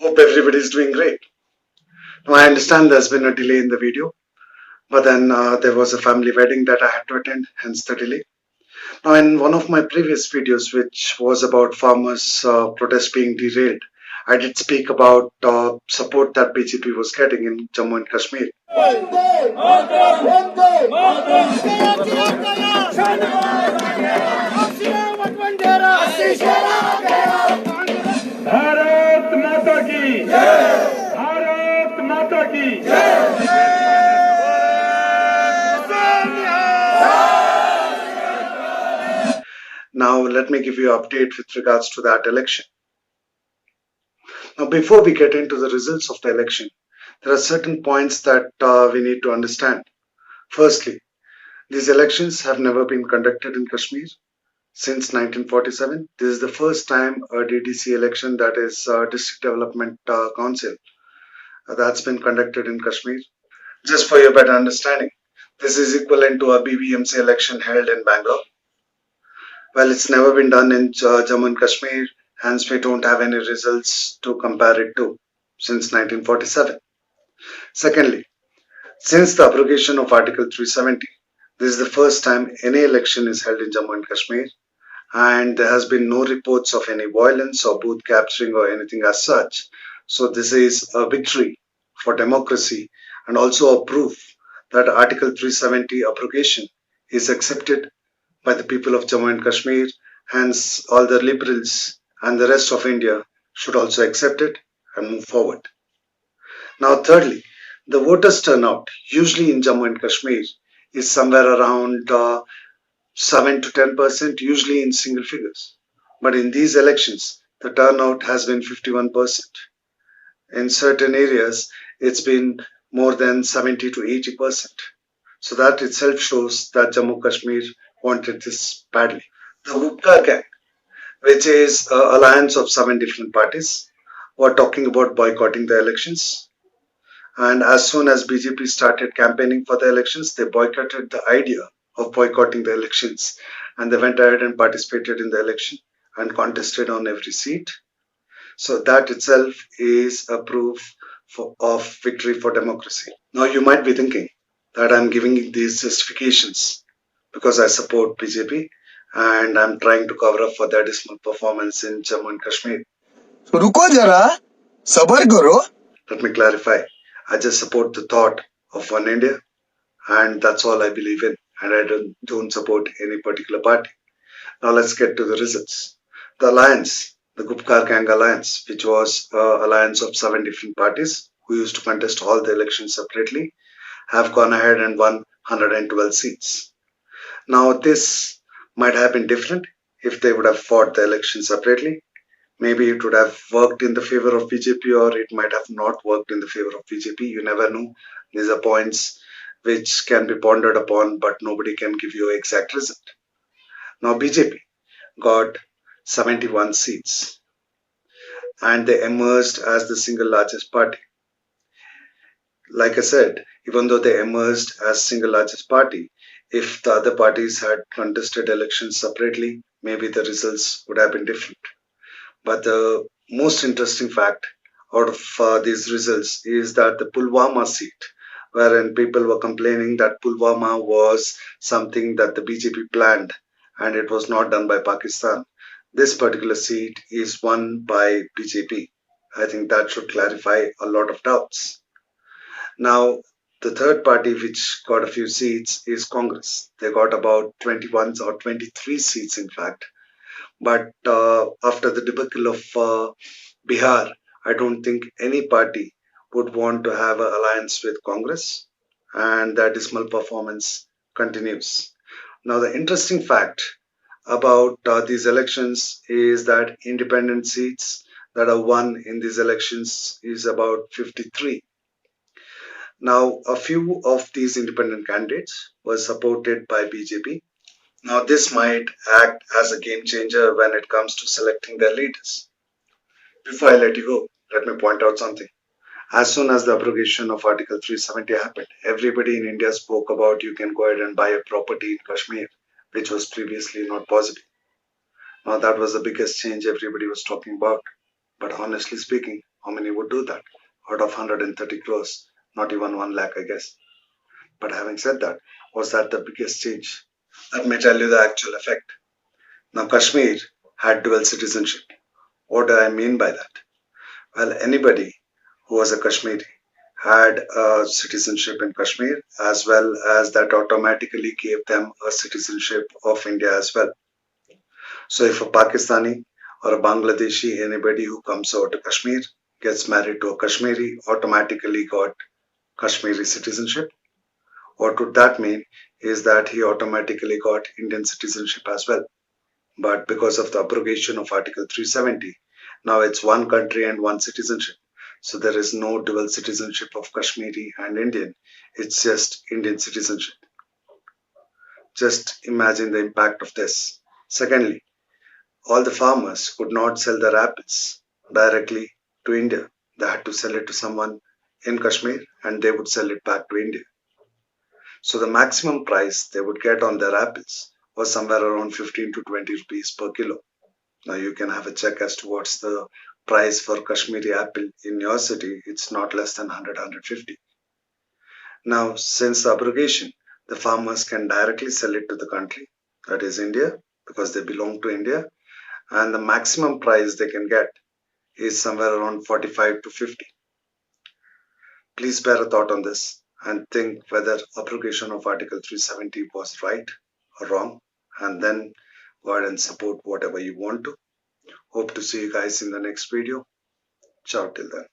Hope everybody is doing great. Now, I understand there's been a delay in the video, but then there was a family wedding that I had to attend, hence the delay. Now, in one of my previous videos, which was about farmers' protest being derailed, I did speak about support that BJP was getting in Jammu and Kashmir. Bharat माता की भारत माता की Now, let me give you an update with regards to that election. Now, before we get into the results of the election, there are certain points that we need to understand. Firstly, these elections have never been conducted in Kashmir since 1947. This is the first time a DDC election, that is District Development Council, that's been conducted in Kashmir. Just for your better understanding, this is equivalent to a BBMC election held in Bangalore. Well, it's never been done in Jammu and Kashmir, hence we don't have any results to compare it to since 1947. Secondly, since the abrogation of Article 370, this is the first time any election is held in Jammu and Kashmir, and there has been no reports of any violence or booth capturing or anything as such. So this is a victory for democracy and also a proof that Article 370 abrogation is accepted by the people of Jammu and Kashmir. Hence, all the liberals and the rest of India should also accept it and move forward. Now, thirdly, the voters' turnout usually in Jammu and Kashmir is somewhere around 7 to 10%, usually in single figures. But in these elections, the turnout has been 51%. In certain areas, it's been more than 70 to 80%. So that itself shows that Jammu Kashmir wanted this badly. The Gupta gang, which is an alliance of 7 different parties, were talking about boycotting the elections. And as soon as BJP started campaigning for the elections, they boycotted the idea of boycotting the elections, and they went ahead and participated in the election and contested on every seat. So that itself is a proof of victory for democracy. Now you might be thinking that I'm giving these justifications because I support BJP and I'm trying to cover up for their dismal performance in Jammu and Kashmir. So रुको जरा, सबर करो. Let me clarify. I just support the thought of one India, and that's all I believe in, and I don't support any particular party. Now let's get to the results. The alliance, the Gupkar Gang Alliance, which was an alliance of 7 different parties who used to contest all the elections separately, have gone ahead and won 112 seats. Now this might have been different if they would have fought the election separately. Maybe it would have worked in the favor of BJP, or it might have not worked in the favor of BJP. You never know. These are points which can be pondered upon, but nobody can give you an exact result. Now BJP got 71 seats and they emerged as the single largest party. Like I said, even though they emerged as single largest party, if the other parties had contested elections separately, maybe the results would have been different. But the most interesting fact out of these results is that the Pulwama seat, wherein people were complaining that Pulwama was something that the BJP planned and it was not done by Pakistan, this particular seat is won by BJP. I think that should clarify a lot of doubts. Now, the third party which got a few seats is Congress. They got about 21 or 23 seats, in fact. But after the debacle of Bihar, I don't think any party would want to have an alliance with Congress, and that dismal performance continues. Now, the interesting fact about these elections is that independent seats that are won in these elections is about 53. Now, a few of these independent candidates were supported by BJP. Now, this might act as a game changer when it comes to selecting their leaders. Before I let you go, let me point out something. As soon as the abrogation of Article 370 happened, everybody in India spoke about you can go ahead and buy a property in Kashmir, which was previously not possible. Now, that was the biggest change everybody was talking about. But honestly speaking, How many would do that? Out of 130 crores, not even 1 lakh, I guess. But having said that, was that the biggest change? Let me tell you the actual effect. Now, Kashmir had dual citizenship. What do I mean by that? Well, anybody who was a Kashmiri had a citizenship in Kashmir, as well as that automatically gave them a citizenship of India as well. So if a Pakistani or a Bangladeshi, anybody who comes over to Kashmir, gets married to a Kashmiri, automatically got Kashmiri citizenship. What would that mean is that he automatically got Indian citizenship as well. But because of the abrogation of Article 370, now it's one country and one citizenship. So there is no dual citizenship of Kashmiri and Indian. It's just Indian citizenship. Just imagine the impact of this. Secondly, all the farmers could not sell their apples directly to India. They had to sell it to someone in Kashmir and they would sell it back to India. So the maximum price they would get on their apples was somewhere around 15 to 20 rupees per kilo. Now you can have a check as to what's the price for Kashmiri apple in your city. It's not less than 100, 150. Now, since the abrogation, the farmers can directly sell it to the country, that is India, because they belong to India, and the maximum price they can get is somewhere around 45 to 50. Please bear a thought on this and think whether abrogation of Article 370 was right or wrong, and then go ahead and support whatever you want to. Hope to see you guys in the next video. Ciao till then.